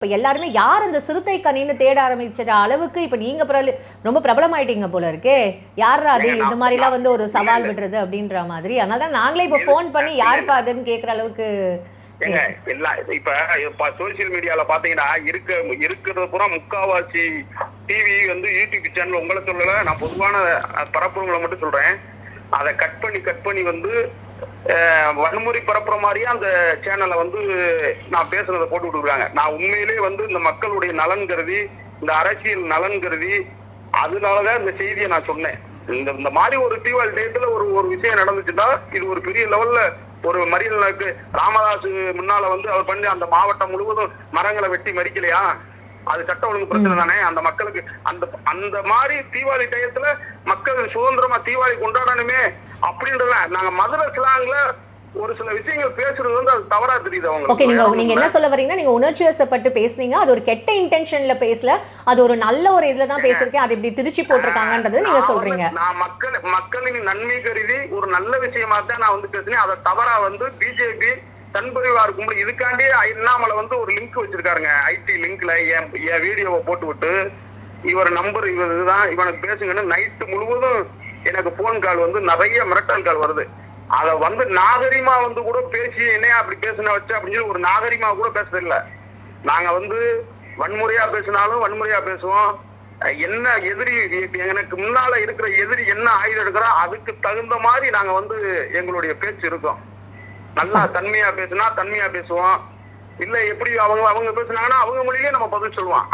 இப்ப எல்லாருமே யார் அந்த சிறுத்தை கனின்னு தேட ஆரம்பிச்சிட்ட அளவுக்கு இப்ப நீங்க ரொம்ப பிரபலமாயிட்டீங்க போல இருக்கே. யார்ரா அது இந்த மாதிரி எல்லாம் வந்து ஒரு சவால் விடுறது அப்படின்ற மாதிரி. அதனால நாங்களே இப்ப போன் பண்ணி யாருப்பா அதுன்னு கேக்குற அளவுக்கு இப்ப சோசியல் மீடியால பாத்தீங்கன்னா இருக்கிறது பூரா முக்காவாசி டிவி வந்து யூடியூப் சேனல் உங்களை சொல்லல, நான் பொதுவான பரப்புறவங்களை மட்டும் சொல்றேன். அதை கட் பண்ணி வந்து வன்முறை பரப்புற மாதிரியே அந்த சேனலை வந்து நான் பேசுறதை போட்டு விட்டுருக்காங்க. நான் உண்மையிலேயே வந்து இந்த மக்களுடைய நலன் கருதி, இந்த அரசியல் நலன் கருதி, அதனாலதான் இந்த செய்தியை நான் சொன்னேன். இந்த மாதிரி ஒரு தீபாவளி டேட்ல ஒரு விஷயம் நடந்துச்சுன்னா இது ஒரு பெரிய லெவல்ல ஒரு மறியலுக்கு ராமதாஸ் முன்னால வந்து அவர் பண்ணி அந்த மாவட்டம் முழுவதும் மரங்களை வெட்டி மறிக்கலையா, அது சட்ட ஒழுங்கு பிரச்சனை தானே. அந்த மக்களுக்கு அந்த மாதிரி தீபாவளி டயத்துல மக்கள் சுதந்திரமா தீபாவளி கொண்டாடணுமே அப்படின்றத நாங்க மதுரை ஸ்லாங்ல ஒரு சில விஷயங்கள் பேசுறது வந்து அது தவறா தெரியுது அவங்க. நீங்க என்ன சொல்ல வரீங்கன்னா, நீங்க உணர்ச்சி வசப்பட்டு பேசுனீங்க, அது ஒரு கெட்ட இன்டென்ஷன்ல பேசல, அது ஒரு நல்ல ஒரு இதுல தான் பேசிருக்கேன், அது இப்படி திருச்சி போட்டிருக்காங்கன்றது நீங்க சொல்றீங்க. நான் மக்களின் நன்மை கருதி ஒரு நல்ல விஷயமா தான் நான் வந்து பேசினேன். அதை தவறா வந்து பிஜேபி தன்பரிவார் கும்பல் இதுக்காண்டி அண்ணாமலை வந்து ஒரு லிங்க் வச்சிருக்காருங்க. ஐடி லிங்க்ல என் வீடியோவை போட்டு விட்டு இவர் நம்பர் இவர் இதுதான் இவனுக்கு பேசுங்கன்னு நைட்டு முழுவதும் எனக்கு போன் கால் வந்து நிறைய மிரட்டல் கால் வருது. அத வந்து நாகரிகமா வந்து கூட பேசி என்னையா அப்படி பேசின வச்சு அப்படின்னு சொல்லி ஒரு நாகரிகமா கூட பேசுறது இல்ல. நாங்க வந்து வன்முறையா பேசினாலும் வன்முறையா பேசுவோம். என்ன எதிரி எனக்கு முன்னால இருக்கிற எதிரி என்ன ஆயுதம் எடுக்கிறோம் அதுக்கு தகுந்த மாதிரி நாங்க வந்து எங்களுடைய பேச்சு இருக்கோம். நல்லா தன்மையா பேசுனா தன்மையா பேசுவோம். இல்ல எப்படி அவங்க பேசுனாங்கன்னா அவங்க மொழியிலே நம்ம பதில் சொல்லுவோம்.